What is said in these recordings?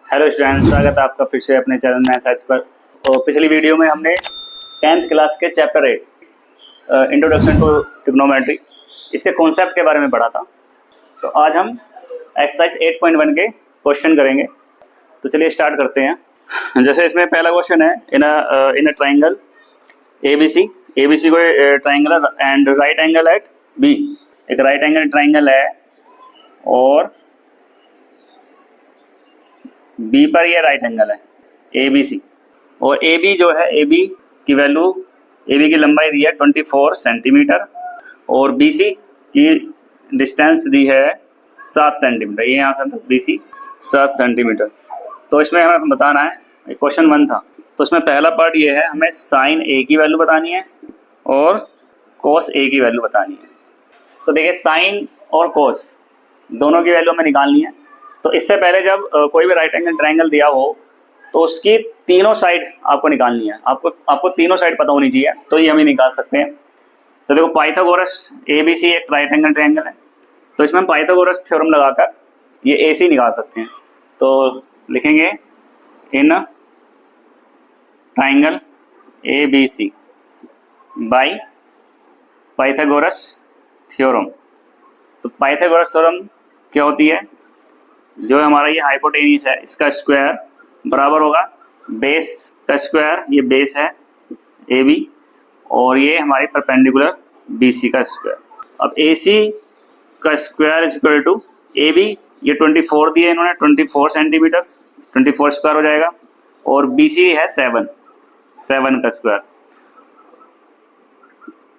Hello student, स्वागत है आपका फिर से अपने चैनल मैथ्स एच पर। तो पिछली वीडियो में हमने 10th क्लास के चैप्टर 8 इंट्रोडक्शन टू ट्रिग्नोमेट्री इसके कॉन्सेप्ट के बारे में पढ़ा था। तो आज हम एक्सरसाइज 8.1 के क्वेश्चन करेंगे। तो चलिए स्टार्ट करते हैं। जैसे इसमें पहला क्वेश्चन है, इन अ ट्राइंगल ABC कोई triangle and right angle at B। एक राइट एंगल ट्राइंगल है और बी पर ये राइट एंगल है ABC, और AB जो है AB की वैल्यू, AB की लंबाई दी है 24 सेंटीमीटर और BC की डिस्टेंस दी है 7 सेंटीमीटर। ये यहाँ से BC 7 सेंटीमीटर। तो इसमें हमें बताना है, क्वेश्चन 1 था। तो इसमें पहला पार्ट ये है, हमें साइन A की वैल्यू बतानी है और कॉस A की वैल्यू बतानी है। तो देखिए साइन और कॉस दोनों की वैल्यू हमें निकालनी है। तो इससे पहले जब कोई भी राइट एंगल ट्रायंगल दिया हो तो उसकी तीनों साइड आपको निकालनी है। आपको तीनों साइड पता होनी चाहिए, तो ये हम ही निकाल सकते हैं। तो देखो पाइथागोरस ABC एक राइट एंगल ट्रायंगल है, तो इसमें हम पाइथागोरस थ्योरम लगाकर ये AC निकाल सकते हैं। तो लिखेंगे in triangle ABC by Pythagoras theorem. तो पाइथागोरस थ्योरम क्या होती है? जो हमारा ये हाइपोटेन्यूस है इसका स्क्वायर बराबर होगा बेस का स्क्वायर, ये बेस है AB, और ये हमारी परपेंडिकुलर BC का स्क्वायर। अब AC का square is equal to AB, ये 24 दिए इन्होंने, 24 सेंटीमीटर, 24 स्क्वायर हो जाएगा, और BC है 7 का स्क्वायर।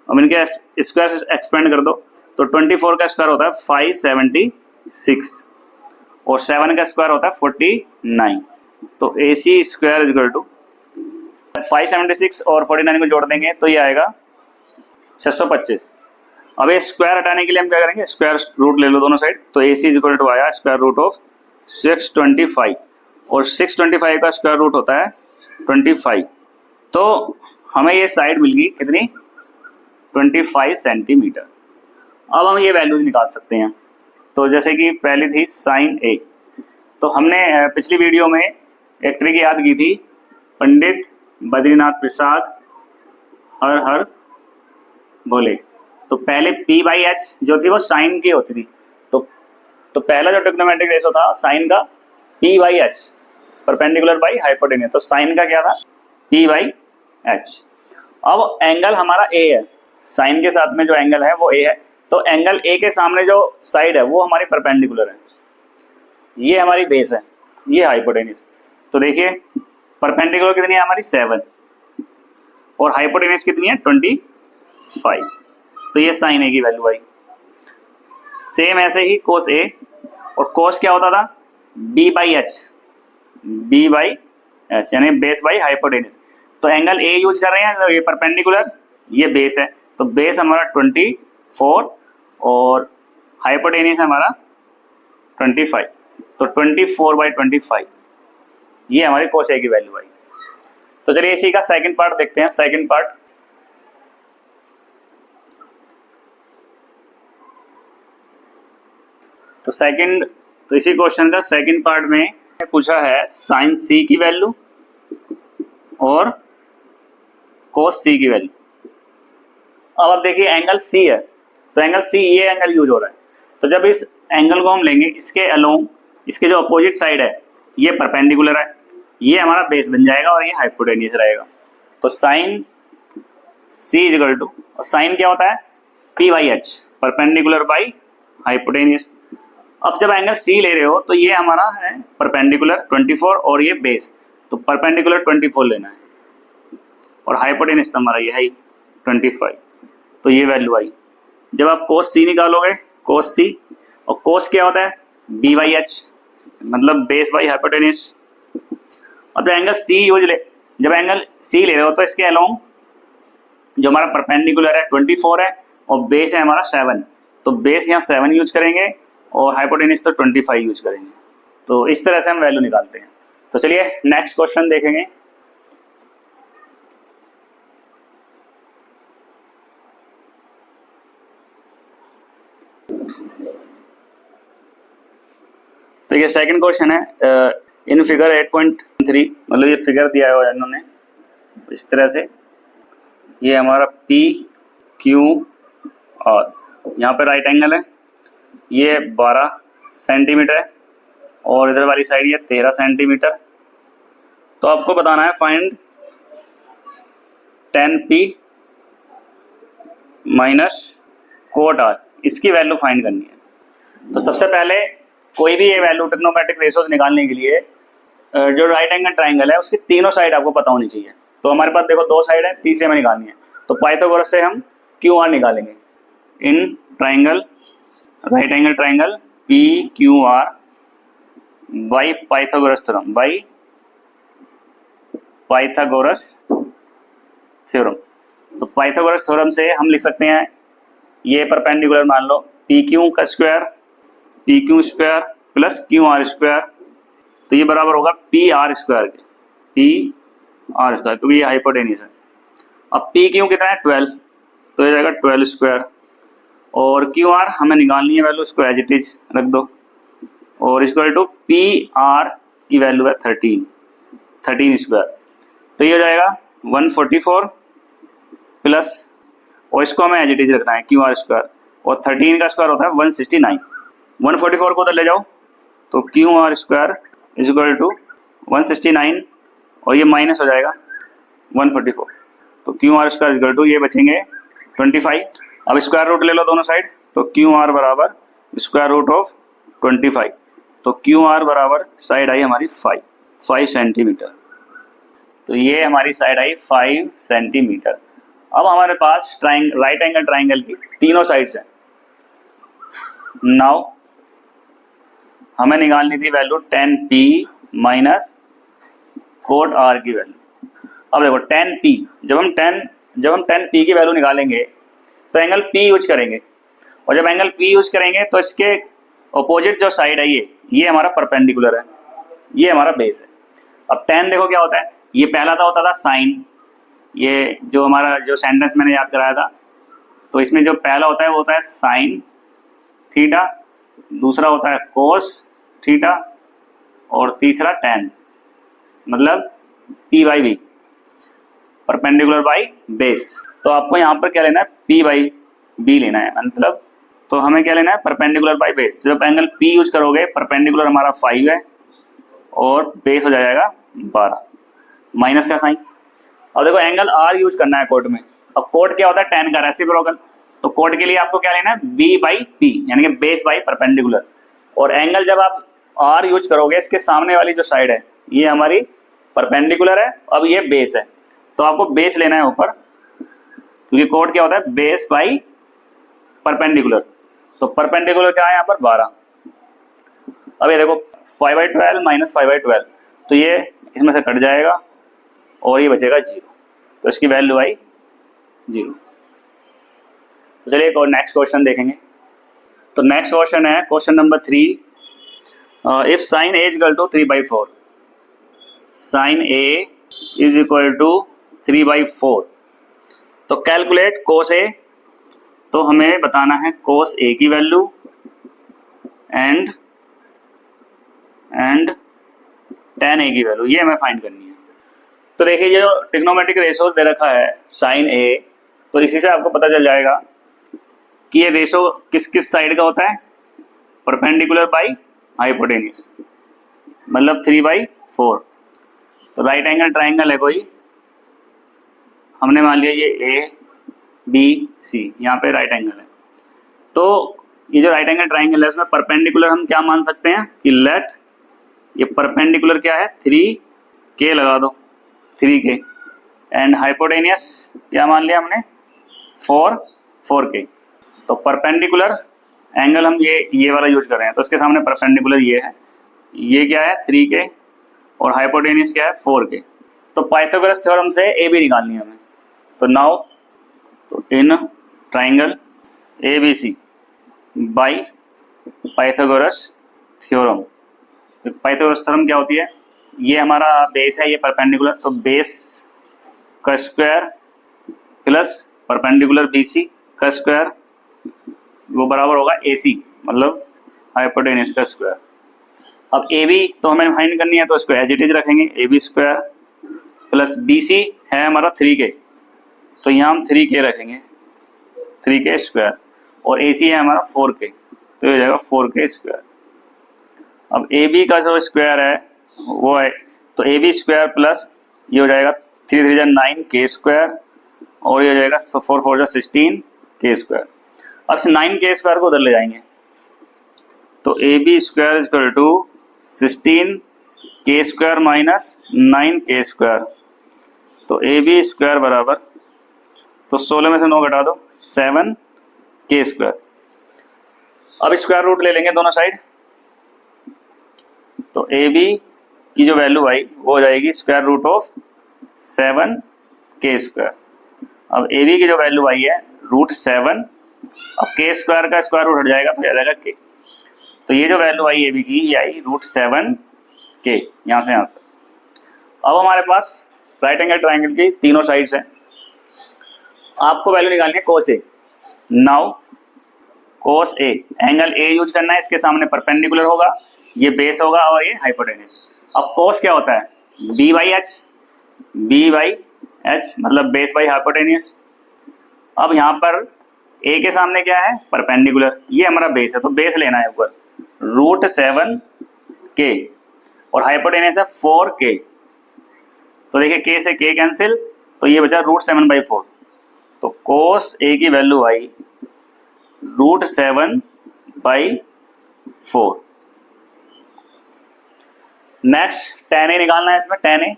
अब इनके स्क्वायर एक्सपेंड कर दो तो 24 का स्क्वायर होता है 576 और 7 का स्क्वायर होता है 49। तो AC square is equal to 576 और 49 को जोड़ देंगे तो ये आएगा 625। अब ये स्क्वायर हटाने के लिए हम क्या करेंगे, स्क्वायर रूट ले लो दोनों साइड। तो AC इज इक्वल टू आया स्क्वायर रूट ऑफ 625, और 625 का स्क्वायर रूट होता है 25। तो हमें ये साइड मिल गई कितनी, 25 सेंटीमीटर। अब हम ये वैल्यूज निकाल सकते हैं। तो जैसे कि पहली थी साइन A, तो हमने पिछली वीडियो में एक ट्रिक याद की थी, पंडित बद्रीनाथ प्रसाद हर हर बोले। तो पहले P/H जो थी वो साइन की होती थी। तो पहला जो ट्रिग्नोमेट्रिक रेशो था साइन का P/H, परपेंडिकुलर बाई हाइपोटेन्यूस। तो साइन का क्या था, P/H। अब एंगल हमारा A है, साइन के साथ में जो एंगल है वो A है, तो एंगल A के सामने जो साइड है वो हमारी परपेंडिकुलर है, ये हमारी बेस है, ये हाइपोटेन्यूस। तो देखिए परपेंडिकुलर कितनी है हमारी 7 और हाइपोटेन्यूस कितनी है 25। तो ये साइन A की वैल्यू आई। सेम ऐसे ही कोस A, और कोस क्या होता था B/H यानी बेस बाई हाइपोटेन्यूस। तो एंगल A यूज कर रहे हैं, तो ये परपेंडिकुलर, ये बेस है, तो बेस हमारा 24 और हाइपोटेन्यूस हमारा 25। तो 24/25 ये हमारी कोस A की वैल्यू आई। तो चलिए इसी का सेकंड पार्ट देखते हैं। सेकंड पार्ट, तो इसी क्वेश्चन का सेकंड पार्ट में पूछा है साइन C की वैल्यू और कोस C की वैल्यू। अब आप देखिए एंगल C है, तो एंगल C ये एंगल यूज हो रहा है। तो जब इस एंगल को हम लेंगे, इसके अलोंग, इसके जो अपोजिट साइड है ये परपेंडिकुलर है, ये हमारा बेस बन जाएगा और ये हाइपोटेन्यूस रहेगा। तो sine C is equal to, sine क्या होता है P/H, परपेंडिकुलर बाई हाइपोटेन्यूस। अब जब एंगल C ले रहे हो तो ये हमारा है परपेंडिकुलर 24 और ये बेस, तो परपेंडिकुलर 24 लेना है, और हाइपोटेन्यूस हमारा ये है 25। तो ये वैल्यू आई। जब आप कोस C निकालोगे, कोस C, और कोस क्या होता है B/H, मतलब बेस बाई हाइपोटेन्यूस। और तो एंगल C यूज ले, जब एंगल C ले रहे हो तो इसके अलोंग जो हमारा परपेंडिकुलर है 24 है और बेस है हमारा 7, तो बेस यहाँ 7 यूज करेंगे और हाइपोटेन्यूस तो 25 यूज करेंगे। तो इस तरह से हम वैल्यू निकालते हैं। तो चलिए नेक्स्ट क्वेश्चन देखेंगे। तो ये सेकंड क्वेश्चन है, इन फिगर 8.3 मतलब ये फिगर दिया हुआ है इन्होंने इस तरह से, ये हमारा पी क्यू और यहाँ पे राइट एंगल है, ये 12 सेंटीमीटर है और इधर वाली साइड ये 13 सेंटीमीटर। तो आपको बताना है find 10p minus cot R, इसकी वैल्यू फाइंड करनी है। तो सबसे पहले कोई भी ये वैल्यू ट्रिग्नोमेट्रिक रेशियोज निकालने के लिए जो राइट एंगल ट्राइंगल है उसकी तीनों साइड आपको पता होनी चाहिए। तो हमारे पास देखो 2 साइड है, तीसरे में निकालनी है, तो पाइथागोरस से हम क्यू आर निकालेंगे। In triangle right angle triangle P Q R by Pythagoras theorem, by Pythagoras theorem. तो पाइथागोरस थ्योरम से हम लिख सकते हैं ये परपेंडिकुलर मान लो पी क्यू का square, P Q square plus Q R square, तो ये बराबर होगा पी आर स्क्वायर के, पी आर स्क्वायर, क्योंकि ये हाइपोटेन्यूस है। अब पी क्यू कितना है 12, तो ये जाएगा 12 स्क्वायर, और क्यू आर हमें निकालनी है वैल्यू, उसको एज इट इज रख दो, और इक्वल टू पी आर की वैल्यू है 13 स्क्वायर, तो ये हो जाएगा 144 प्लस, और इसको हमें एज इट इज रखना है क्यू आर स्क्वायर, और 13 का स्क्वायर होता है 169, 144 को उधर ले जाओ तो Q R square is equal to 169 और ये माइनस हो जाएगा 144, तो Q R square is equal to ये बचेंगे 25। अब स्क्वायर रूट ले लो दोनों साइड, तो क्यू आर बराबर स्क्वायर रूट ऑफ 25, तो क्यू आर बराबर साइड आई हमारी 5 सेंटीमीटर, तो ये हमारी साइड आई 5 सेंटीमीटर। अब हमारे पास राइट एंगल ट्राइंगल की तीनों साइड्स हैं। नाउ हमें निकालनी थी value 10p minus cot R की वैल्यू। अब देखो 10p, जब हम 10p की वैल्यू निकालेंगे तो एंगल p यूज करेंगे, और जब एंगल p यूज करेंगे तो इसके अपोजिट जो साइड है ये हमारा परपेंडिकुलर है, ये हमारा बेस है। अब 10 देखो क्या होता है, ये पहला था होता था साइन, ये जो हमारा जो सेंटेंस मैंने याद कराया था, तो इसमें जो पहला होता है वो होता है साइन थीटा, दूसरा होता है कोस थीटा, और तीसरा tan, मतलब p by B, perpendicular by base. तो आपको यहाँ पर क्या लेना है, p बाई बी लेना है, मतलब तो हमें क्या लेना है, परपेंडिकुलर बाई बेस। जब एंगल p यूज करोगे, परपेंडिकुलर हमारा 5 है और बेस हो जाएगा 12, माइनस का साइन। अब देखो एंगल r यूज करना है कोट में, अब कोट क्या होता है, tan का रेसिप्रोकल, तो कोट के लिए आपको क्या लेना है, b बाई p, यानी कि बेस बाई परपेंडिकुलर, और एंगल जब आप r यूज करोगे इसके सामने वाली जो साइड है ये हमारी परपेंडिकुलर है, अब ये बेस है, तो आपको बेस लेना है ऊपर, क्योंकि कोट क्या होता है, बेस बाई परपेंडिकुलर, तो परपेंडिकुलर क्या है यहाँ पर 12। अब ये देखो 5/12 माइनस 5/12, तो ये इसमें से कट जाएगा और ये बचेगा 0, तो इसकी वैल्यू आई 0। तो चलिए एक और नेक्स्ट क्वेश्चन देखेंगे। तो नेक्स्ट क्वेश्चन है question number 3, if sine A is equal to 3/4, sine A is equal to 3/4, तो कैलकुलेट कोस ए, तो हमें बताना है कोस ए की वैल्यू एंड tan ए की वैल्यू, ये हमें फाइंड करनी है। तो देखिए ये जो ट्रिग्नोमेट्रिक रेशो दे रखा है साइन ए, तो इसी से आपको पता चल जाएगा कि ये रेशो किस किस साइड का होता है, परपेंडिकुलर बाई हाइपोटेन्यूस, मतलब 3/4। तो राइट एंगल ट्राइंगल है कोई, हमने मान लिया ये ए बी सी, यहाँ पे राइट एंगल है, तो ये जो राइट एंगल ट्राइंगल है उसमें परपेंडिकुलर हम क्या मान सकते हैं कि लेट ये परपेंडिकुलर क्या है 3k लगा दो, 3k, एंड हाइपोटेनियस क्या मान लिया हमने 4k। तो परपेंडिकुलर एंगल हम ये वाला यूज कर रहे हैं, तो उसके सामने परपेंडिकुलर ये है, ये क्या है 3k और हाइपोटेनियस क्या है 4k। तो पाइथागोरस थ्योरम से ए बी निकालनी है हमें। तो नाउ तो in triangle A B C by Pythagoras theorem, Pythagoras theorem क्या होती है, ये हमारा बेस है, ये परपेंडिकुलर, तो बेस का स्क्वायर प्लस परपेंडिकुलर BC का स्क्वायर वो बराबर होगा AC, मतलब हाइपोटेन्यूस का स्क्वायर। अब ए बी तो हमें फाइंड करनी है, तो इसको एज इट इज रखेंगे, A B square plus B C है हमारा 3k, तो यहाँ हम 3k रखेंगे, 3k स्क्वायर, और ए सी है हमारा 4k, तो ये हो जाएगा 4k स्क्वायर। अब ए बी का जो स्क्वायर है वो है, तो ए बी स्क्वायर प्लस ये हो जाएगा 3 3 9k स्क्वायर, और ये हो जाएगा 4 4 16k स्क्वायर। अब से 9k स्क्वायर को उधर ले जाएंगे, तो A B square equal to 16k square minus 9k square, तो ए बी स्क्वायर बराबर, तो 16 में से 9 घटा दो, 7k स्क्वायर। अब स्क्वायर रूट ले लेंगे दोनों साइड, तो ए बी की जो वैल्यू आई वो हो जाएगी square root of 7k square. अब ए बी की जो वैल्यू आई है √7, अब k स्क्वायर का स्क्वायर रूट हट जाएगा तो आ जाएगा k, तो ये जो वैल्यू आई ए बी की ये आई √7k, यहाँ से यहाँ तक। अब हमारे पास राइट एंगल ट्राइंगल की तीनों साइड्स हैं, आपको वैल्यू निकालनी है cos A. Now cos A, angle A use करना है, इसके सामने परपेंडिकुलर होगा, ये बेस होगा और ये हाइपोटेन्यूज। अब कोस क्या होता है, b बाई एच मतलब बेस बाई हाइपोटेन्यूज। अब यहाँ पर ए के सामने क्या है, परपेंडिकुलर, ये हमारा बेस है, तो बेस लेना है ऊपर √7k, और हाइपोटेन्यूज है 4k, तो देखिए k से k कैंसिल, तो ये बचा √7/4, तो कोस ए की value I √7/4। Next tan a निकालना है इसमें, tan a।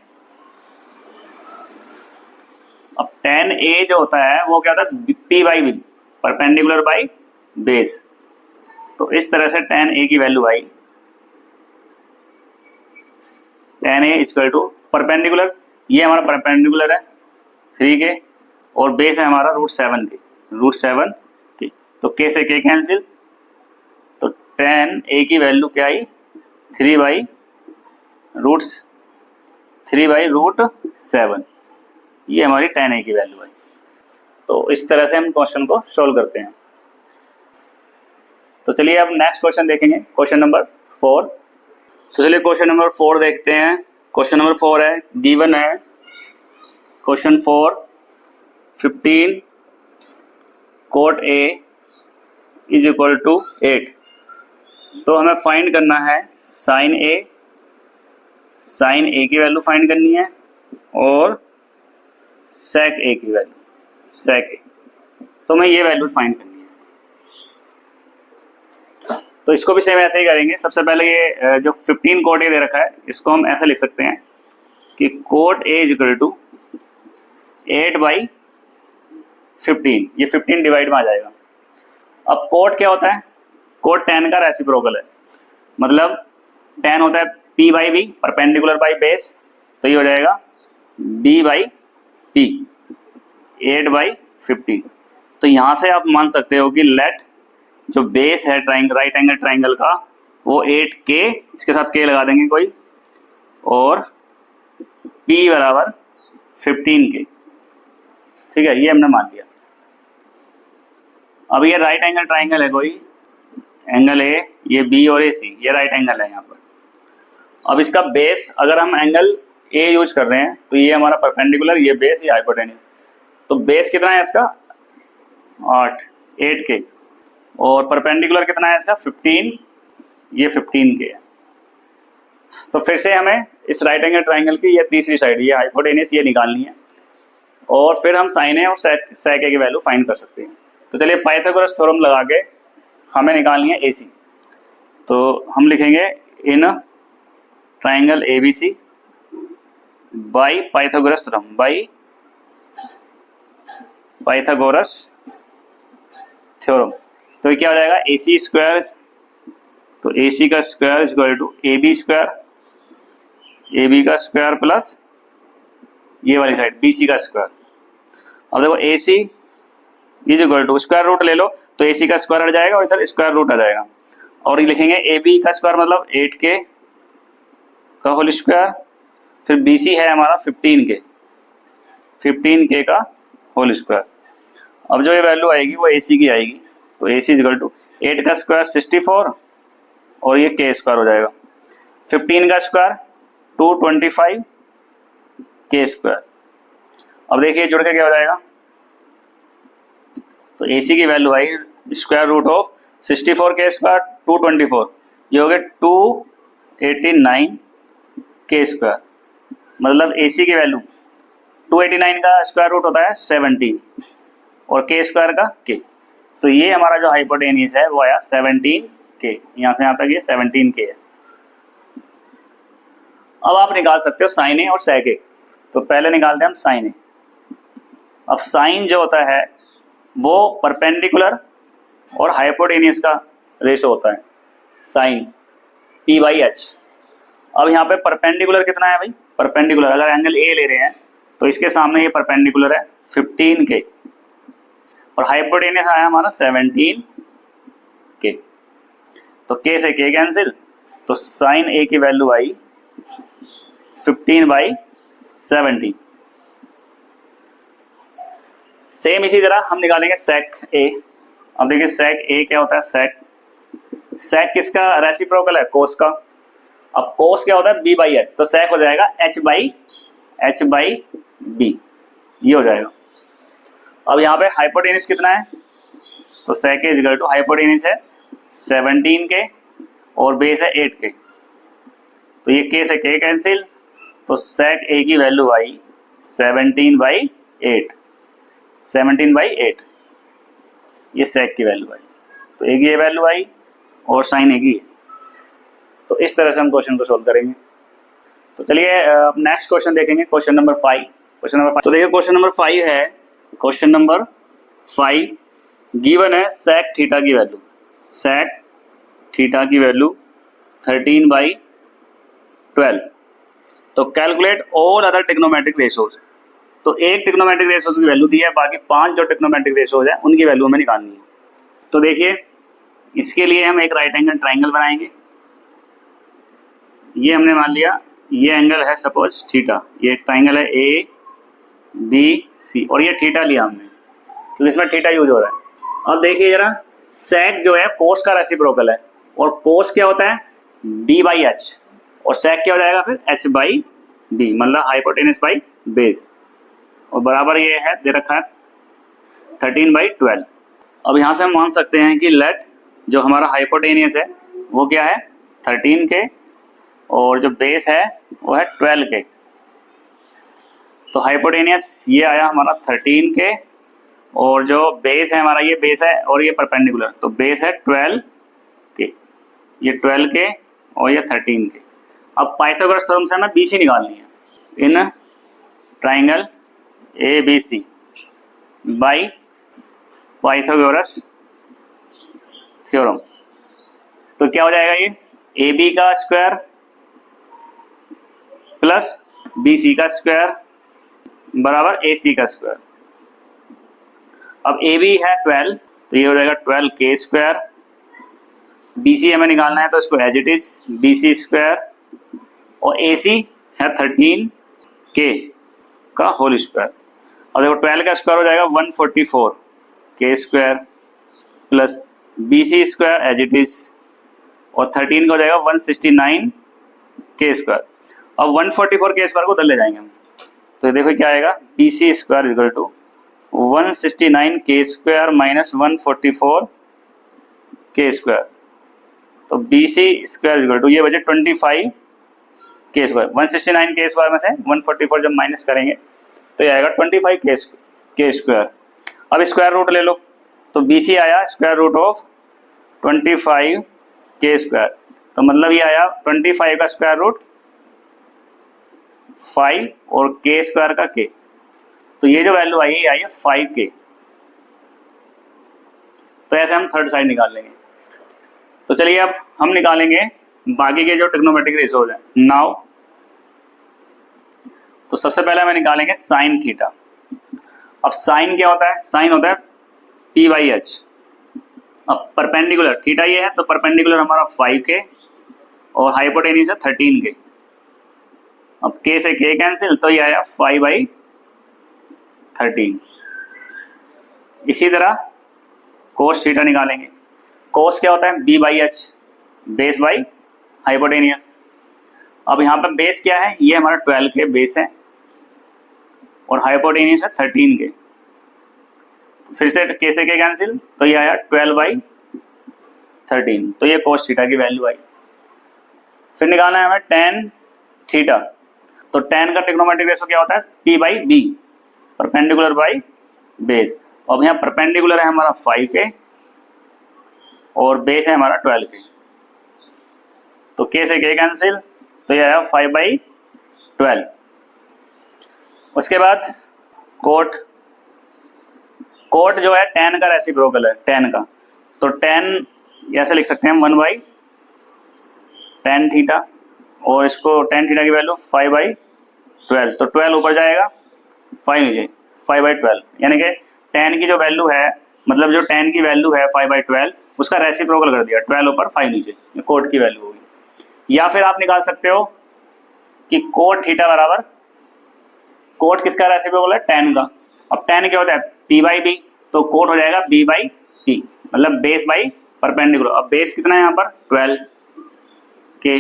अब tan a जो होता है वो क्या होता है, p/b, परपेंडिकुलर बाई बेस, तो इस तरह से tan a की वैल्यू आई, tan a equal to perpendicular, ये हमारा परपेंडिकुलर है 3k, और बेस है हमारा √7k, तो k से k कैंसिल, तो tan a की वैल्यू क्या आई, 3/√7, ये हमारी tan a की वैल्यू आई। तो इस तरह से हम क्वेश्चन को सोल्व करते हैं। तो चलिए अब नेक्स्ट क्वेश्चन देखेंगे, क्वेश्चन नंबर 4। तो चलिए क्वेश्चन नंबर 4 देखते हैं। क्वेश्चन नंबर 4 है, गिवन है question 4, 15 cot A is equal to 8, तो हमें फाइंड करना है साइन ए की वैल्यू फाइंड करनी है, और सेक ए की वैल्यू, सेक ए, तो हमें ये वैल्यूज फाइंड करनी है। तो इसको भी सेम ऐसे ही करेंगे। सबसे पहले ये जो 15 cot A दे रखा है, इसको हम ऐसे लिख सकते हैं कि cot A is equal to 8/15, ये 15 डिवाइड में आ जाएगा। अब cot क्या होता है, cot tan का रेसिप्रोकल है, मतलब tan होता है p/b, परपेंडिकुलर बाई बेस, तो ये हो जाएगा b/p, 8/15। तो यहाँ से आप मान सकते हो कि लेट जो बेस है ट्राइंगल, राइट एंगल ट्राइंगल का, वो 8k, इसके साथ k लगा देंगे कोई, और p बराबर 15k, ठीक है, ये हमने मान लिया। अब ये राइट एंगल ट्राइंगल है कोई, एंगल ए, ये बी और ए सी, ये राइट एंगल है यहाँ पर। अब इसका बेस अगर हम एंगल ए यूज कर रहे हैं, तो ये हमारा परपेंडिकुलर, ये बेस, ये हाइपोटेन्यूज, तो बेस कितना है इसका 8k, और परपेंडिकुलर कितना है इसका 15, ये 15k है। तो फिर से हमें इस राइट एंगल ट्राइंगल की ये तीसरी साइड, ये हाइपोटेन्यूज, ये निकालनी है, और फिर हम साइन ए और सेक ए की वैल्यू फाइंड कर सकते हैं। तो चलिए पाइथागोरस थ्योरम लगा के हमें निकालनी है AC, तो हम लिखेंगे in triangle ABC by Pythagoras theorem, by Pythagoras theorem, तो ये क्या हो जाएगा AC स्क्वायर, तो AC का square is equal to AB square, AB का स्क्वायर प्लस ये वाली साइड BC का स्क्वायर। अब देखो AC is equal to, square root ले लो तो AC का स्क्वायर हट जाएगा और इधर स्क्वायर रूट आ जाएगा, और ये लिखेंगे AB का स्क्वायर मतलब 8k का होल स्क्वायर, फिर BC है हमारा 15k का होल स्क्वायर। अब जो ये वैल्यू आएगी वो AC की आएगी, तो AC इज इक्वल टू 8 का स्क्वायर 64, और ये k स्क्वायर हो जाएगा। 15 का स्क्वायर 225 के स्क्वायर। अब देखिए जुड़ के क्या हो जाएगा, तो AC की वैल्यू आई स्क्वायर रूट ऑफ 64 के स्क्वायर 224, ये हो गया 289 के स्क्वायर। मतलब AC की वैल्यू 289 का स्क्वायर रूट होता है 17 और के स्क्वायर का के। तो ये हमारा जो हाइपोटेनियस है वो आया 17 के, यहाँ से यहाँ तक ये 17 के है। अब आप निकाल सकते हो साइन ए और सेक ए। तो पहले निकालते हैं हम साइन ए। अब साइन जो होता है वो परपेंडिकुलर और हाइपोटेनियस का रेशो होता है, साइन P/H। अब यहाँ पे परपेंडिकुलर कितना है भाई, परपेंडिकुलर अगर एंगल ए ले रहे हैं तो इसके सामने ये परपेंडिकुलर है 15 के और हाइपोटेनियस आया हमारा 17 के। तो के से के कैंसिल, तो साइन ए की वैल्यू आई 15/17। सेम इसी तरह हम निकालेंगे सेक ए। अब देखिए सेक ए क्या होता है, सेक किसका रेसिप्रोकल है, कोस का। अब कोस क्या होता है B/H, तो सेक हो जाएगा H/B, ये हो जाएगा। अब यहाँ पे हाइपोटेनियस कितना है, तो सेक ए इक्वल टू हाइपोटेनियस है 17 के और बेस है 8 के, तो ये के से के कैंसिल, तो सेक ए की वैल्यू आई 17/8, 17/8 ये सेक की वैल्यू आई। तो एक ये वैल्यू आई और साइन एक ही है। तो इस तरह से हम क्वेश्चन को सोल्व करेंगे। तो चलिए नेक्स्ट क्वेश्चन देखेंगे, क्वेश्चन नंबर 5। तो देखिए क्वेश्चन नंबर 5 है, क्वेश्चन नंबर 5 गिवन है सेक थीटा की वैल्यू, सेक थीटा की वैल्यू 13/12। तो calculate all other trigonometric ratios. तो एक ट्रिग्नोमेट्रिक रेशोज की वैल्यू दी है, बाकी 5 जो ट्रिग्नोमेट्रिक रेशोज है उनकी वैल्यू हमें निकालनी है। तो देखिए इसके लिए हम एक राइट एंगल ट्राइंगल बनाएंगे। ये हमने मान लिया ये एंगल है सपोज थीटा, ये ट्राइंगल है ABC और ये थीटा लिया हमने क्योंकि इसमें थीटा यूज हो रहा है। अब देखिए जरा, सेक जो है कोस का रेसिप्रोकल है और कोस क्या होता है B/H और सेक क्या हो जाएगा फिर H/B, मतलब हाइपोटेनियस बाई बेस, और बराबर ये है दे रखा है 13/12। अब यहाँ से हम मान सकते हैं कि लेट जो हमारा हाइपोटेनियस है वो क्या है 13 के और जो बेस है वो है 12 के। तो हाइपोटेनियस ये आया हमारा 13 के और जो बेस है हमारा ये बेस है और ये परपेंडिकुलर, तो बेस है 12 के, ये 12 के और ये 13 के। अब पाइथागोरस थ्योरम से हमें BC निकालनी है इन triangle ABC by Pythagoras theorem. तो क्या हो जाएगा, ये AB का स्क्वायर प्लस BC का स्क्वायर बराबर AC का स्क्वायर। अब AB है 12, तो ये हो जाएगा 12 के स्क्वायर, BC हमें निकालना है तो इसको as it is BC square, और AC है 13 के का होल स्क्वायर। अब देखो 12 का स्क्वायर हो जाएगा 144 के square plus BC square as it is, और 13 का हो जाएगा 169 के स्क्वायर। अब 144 के स्क्वायर को उधर ले जाएंगे हम, तो देखो क्या आएगा BC स्क्वायर इक्वल टू 169 के स्क्वायर माइनस 144 के स्क्वायर। तो BC स्क्वायर इक्वल टू ये बचे 25 के स्क्वायर, 169 के स्क्वायर में से 144 जब माइनस करेंगे तो ये आएगा 25 के स्क्वायर। अब स्क्वायर रूट ले लो, तो BC आया स्क्वायर रूट ऑफ 25 के स्क्वायर, तो मतलब ये आया 25 का स्क्वायर रूट 5 और के स्क्वायर का के, तो ये जो वैल्यू आई है 5 के। तो ऐसे हम थर्ड साइड निकाल लेंगे। तो चलिए अब हम निकालेंगे बाकी के जो ट्रिग्नोमेट्रिक रेशोज हैं नाउ। तो सबसे पहले हमें निकालेंगे साइन थीटा। अब साइन क्या होता है, साइन होता है P/H। अब परपेंडिकुलर थीटा ये है तो परपेंडिकुलर हमारा 5 के और हाइपोटेनियस है 13 के। अब के से के कैंसिल, तो ये आया 5/13। इसी तरह कोस थीटा निकालेंगे। कोस क्या होता है B/H, बेस बाई हाइपोटेनियस। अब यहाँ पर बेस क्या है, ये हमारा 12 के बेस है और हाइपोटेन्यूज है 13 के। तो फिर से के से के कैंसिल, तो ये आया 12/13, तो ये cos थीटा की वैल्यू आई। फिर निकालना है हमें tan थीटा, तो tan का ट्रिग्नोमेट्रिक रेशो क्या होता है, P/B, परपेंडिकुलर बाई बेस। अब यहाँ परपेंडिकुलर है हमारा 5 के और बेस है हमारा 12 के, तो के से के कैंसिल, तो ये आया 5/12। उसके बाद कोट जो है tan का रेसिप्रोकल है, tan का, तो tan ऐसे लिख सकते हैं 1/tan थीटा, और इसको tan थीटा की वैल्यू 5/12, तो 12 ऊपर जाएगा 5 नीचे, 5/12, यानी कि tan की जो वैल्यू है, मतलब जो tan की वैल्यू है 5/12 उसका रेसिप्रोकल कर दिया, 12 ऊपर 5 नीचे, ये कोट की वैल्यू होगी। या फिर आप निकाल सकते हो कि कोट थीटा बराबर, कोट किसका रेसिप्रोकल है, tan का। अब tan क्या होता है, P/B, तो कोट हो जाएगा B/P, मतलब बेस बाई परपेंडिकुलर। अब बेस कितना है यहाँ पर 12 के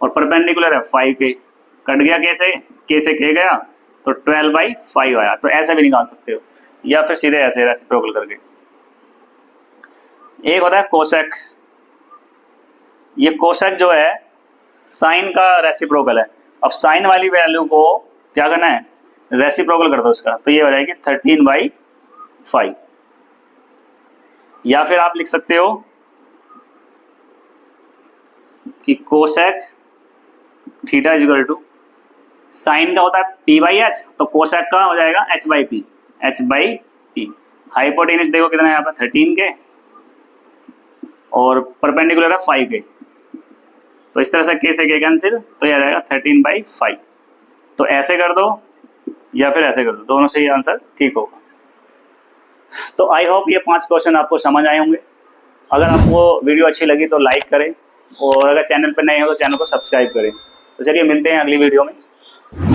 और परपेंडिकुलर है 5 के, कट गया के से के गया, तो 12/5 आया। तो ऐसा भी निकाल सकते हो, या फिर सीधे ऐसे रेसिप्रोकल करके। एक होता है कोसेक, ये कोसेक जो है साइन का रेसिप्रोकल है। अब साइन वाली वैल्यू को क्या करना है, रेसिप्रोकल कर दो उसका, तो ये हो जाएगी 13/5। या फिर आप लिख सकते हो कि cosec theta is equal to, sine का होता है P/H, तो कोसेक का हो जाएगा H/P। हाइपोटेन्यूज देखो कितना है यहाँ पर 13 के और परपेंडिकुलर है 5 के, तो इस तरह से के से के कैंसिल, तो यह रहेगा 13/5। तो ऐसे कर दो या फिर ऐसे कर दो, दोनों से ये आंसर ठीक होगा। तो आई होप ये 5 क्वेश्चन आपको समझ आए होंगे। अगर आपको वीडियो अच्छी लगी तो लाइक करें, और अगर चैनल पर नए हो तो चैनल को सब्सक्राइब करें। तो चलिए मिलते हैं अगली वीडियो में।